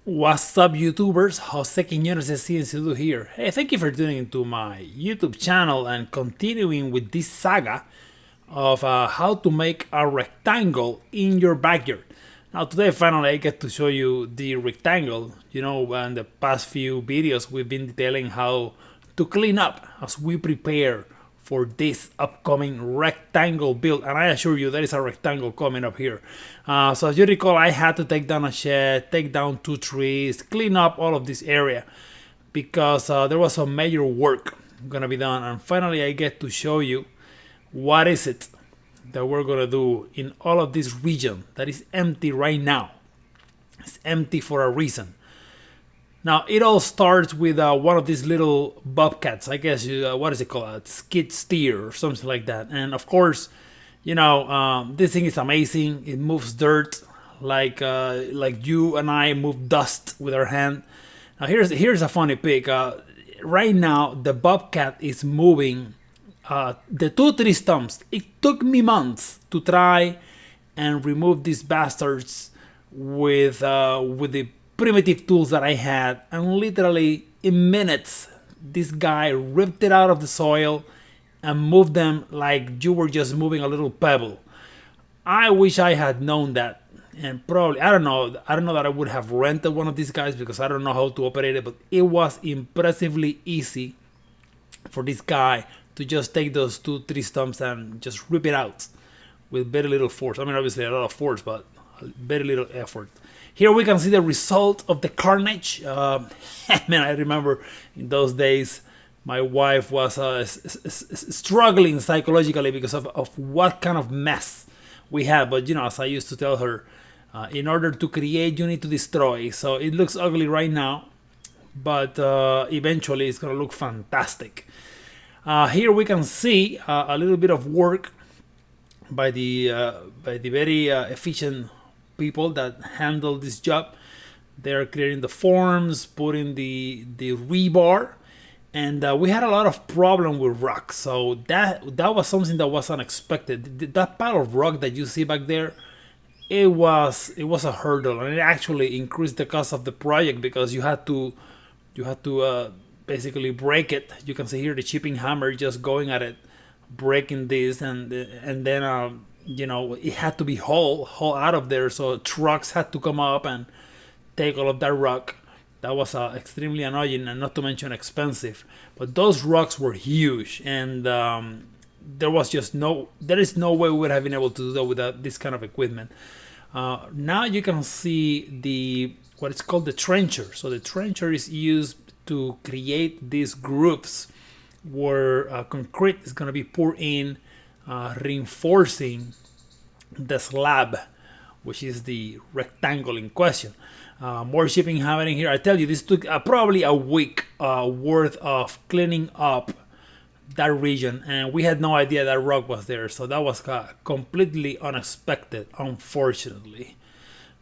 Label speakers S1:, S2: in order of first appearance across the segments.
S1: What's up, YouTubers? Jose Quiñones de CNC here. Hey, thank you for tuning into my YouTube channel and continuing with this saga of how to make a rectangle in your backyard. Now, today, finally, I get to show you the rectangle. You know, in the past few videos, we've been detailing how to clean up as we prepare for this upcoming rectangle build, and I assure you there is a rectangle coming up here. So as you recall, I had to take down a shed, take down 2 trees, clean up all of this area because there was some major work gonna be done, and finally I get to show you what is it that we're gonna do in all of this region that is empty right now. It's empty for a reason. Now, it all starts with one of these little bobcats. I guess, what is it called? A skid steer or something like that. And of course, you know, this thing is amazing. It moves dirt like you and I move dust with our hand. Now, here's a funny pic. Right now, the bobcat is moving the 2 tree stumps. It took me months to try and remove these bastards with the primitive tools that I had, and literally in minutes this guy ripped it out of the soil and moved them like you were just moving a little pebble. I wish I had known that, and probably I don't know that I would have rented one of these guys because I don't know how to operate it, but it was impressively easy for this guy to just take those 2 tree stumps and just rip it out with very little force. I mean, obviously a lot of force, but very little effort. Here we can see the result of the carnage. Man, I remember in those days my wife was struggling psychologically because of what kind of mess we had. But you know, as I used to tell her, in order to create, you need to destroy. So it looks ugly right now, but eventually it's gonna look fantastic. Here we can see a little bit of work by the very efficient people that handle this job. They're creating the forms, putting the rebar, and we had a lot of problem with rock. So that was something that was unexpected. That pile of rock that you see back there, it was a hurdle, and it actually increased the cost of the project because you had to basically break it. You can see here the chipping hammer just going at it, breaking this, and then you know, it had to be hauled out of there, so trucks had to come up and take all of that rock. That was extremely annoying and not to mention expensive. But those rocks were huge, and there is no way we would have been able to do that without this kind of equipment. Now you can see what is called the trencher. So the trencher is used to create these grooves where concrete is going to be poured in, reinforcing the slab, which is the rectangle in question. More shipping happening here. I tell you, this took probably a week worth of cleaning up that region, and we had no idea that rock was there, so that was completely unexpected, unfortunately.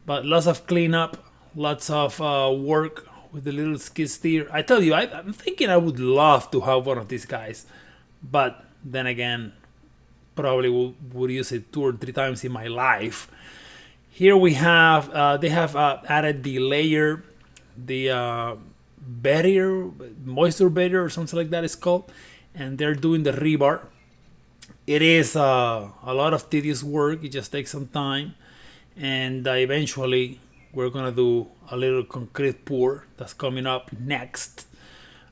S1: But lots of cleanup, lots of work with the little skid steer. I tell you, I'm thinking I would love to have one of these guys, but then again, probably would use it 2 or 3 times in my life. Here we have they have added the layer, the barrier, moisture barrier or something like that is called, and they're doing the rebar. It is a lot of tedious work. It just takes some time, and eventually we're gonna do a little concrete pour that's coming up next.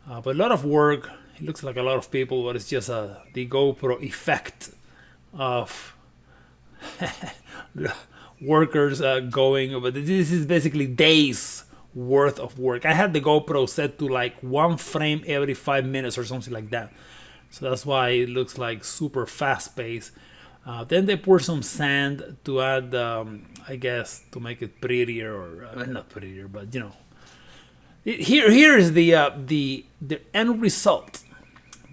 S1: But a lot of work. It looks like a lot of people, but it's just the GoPro effect of workers going. But this is basically days worth of work. I had the GoPro set to like 1 frame every 5 minutes or something like that. So that's why it looks like super fast paced. Then they pour some sand to add, I guess, to make it prettier, or not prettier, but you know. Here is the end result.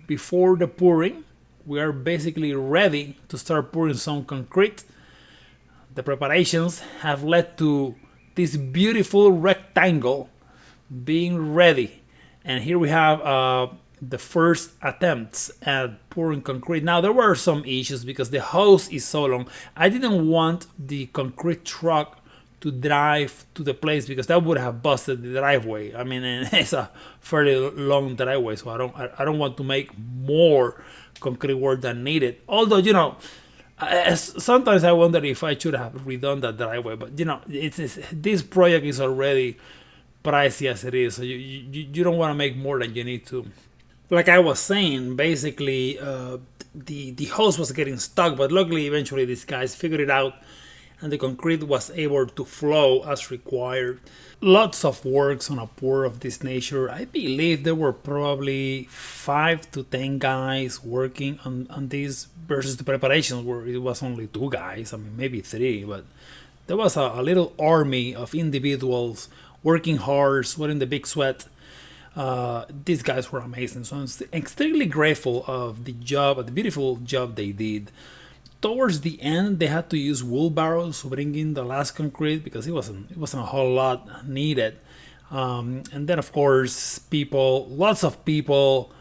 S1: Before the pouring, we are basically ready to start pouring some concrete. The preparations have led to this beautiful rectangle being ready, and here we have the first attempts at pouring concrete. Now there were some issues because the hose is so long. I didn't want the concrete truck to drive to the place, because that would have busted the driveway. I mean, and it's a fairly long driveway, so I don't want to make more concrete work than needed. Although, sometimes I wonder if I should have redone that driveway, but it's this project is already pricey as it is, so you don't want to make more than you need to. Like I was saying, basically, the hose was getting stuck, but luckily, eventually, these guys figured it out, and the concrete was able to flow as required. Lots of works on a pour of this nature. I believe there were probably 5 to 10 guys working on this, versus the preparations where it was only 2 guys. I mean, maybe 3, but there was a little army of individuals working hard, sweating the big sweat. These guys were amazing. So I'm extremely grateful of the beautiful job they did. Towards the end, they had to use wheelbarrows to bring in the last concrete, because it wasn't a whole lot needed. And then, of course, lots of people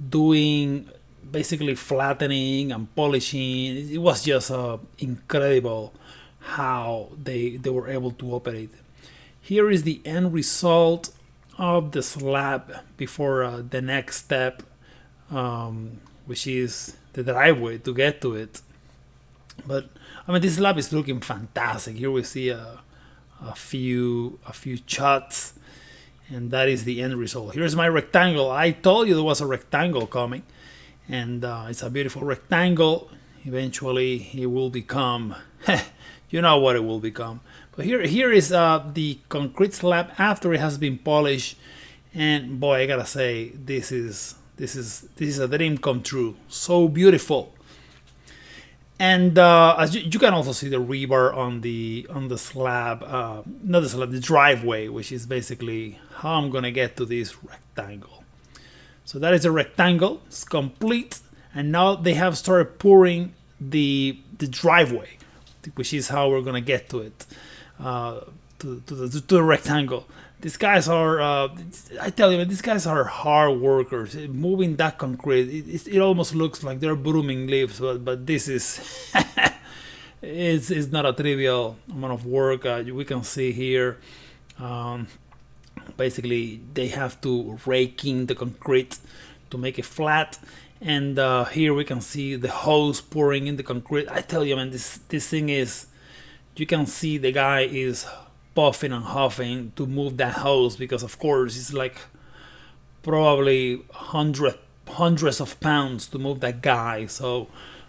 S1: doing basically flattening and polishing. It was just incredible how they were able to operate. Here is the end result of the slab before the next step, which is the driveway to get to it. But I mean, this slab is looking fantastic. Here we see a few shots, and that is the end result. Here's my rectangle. I told you there was a rectangle coming, and it's a beautiful rectangle. Eventually, it will become, you know what it will become. But here is the concrete slab after it has been polished, and boy, I gotta say, this is a dream come true. So beautiful. And as you can also see the rebar on the slab, not the slab, the driveway, which is basically how I'm gonna get to this rectangle. So that is a rectangle. It's complete, and now they have started pouring the driveway, which is how we're gonna get to it, to the rectangle. These guys are, I tell you, these guys are hard workers. Moving that concrete, it almost looks like they're brooming leaves, but this is, it's not a trivial amount of work. We can see here, basically, they have to rake in the concrete to make it flat. And here we can see the hose pouring in the concrete. I tell you, man, this thing is, you can see the guy is puffing and huffing to move that hose, because of course it's like probably hundreds of pounds to move that guy. So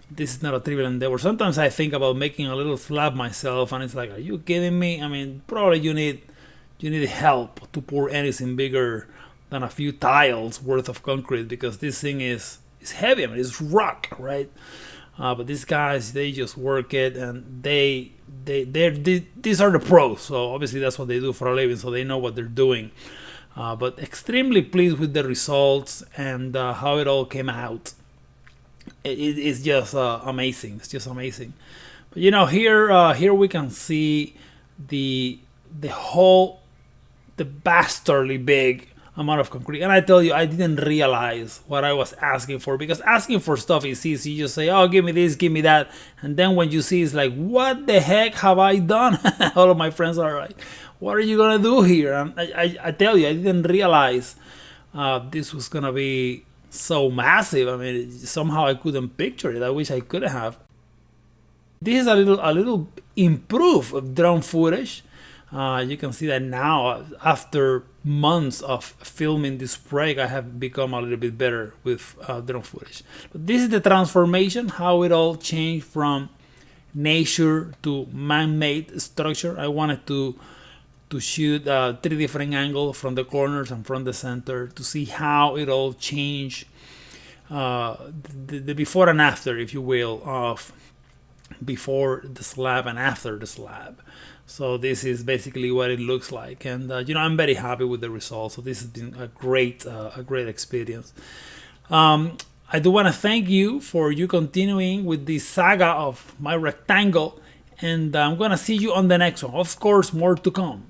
S1: this is not a trivial endeavor. Sometimes I think about making a little slab myself, and it's like, are you kidding me? I mean, probably you need help to pour anything bigger than a few tiles worth of concrete, because this thing is heavy. I mean, it's rock, right? But these guys, they just work it, and these are the pros. So obviously that's what they do for a living, so they know what they're doing. But extremely pleased with the results and how it all came out. It's just amazing. It's just amazing. But here we can see the bastardly big amount of concrete. And I tell you, I didn't realize what I was asking for, because asking for stuff is easy. You just say, oh, give me this, give me that. And then when you see, it's like, what the heck have I done? All of my friends are like, what are you going to do here? And I tell you, I didn't realize this was going to be so massive. I mean, somehow I couldn't picture it. I wish I could have. This is a little improved drone footage. You can see that now, after months of filming this project, I have become a little bit better with drone footage. But this is the transformation, how it all changed from nature to man-made structure. I wanted to shoot 3 different angles from the corners and from the center to see how it all changed, the before and after, if you will, of before the slab and after the slab. So this is basically what it looks like, and I'm very happy with the results. So this has been a great experience. I do want to thank you for continuing with this saga of my rectangle, and I'm gonna see you on the next one. Of course, more to come.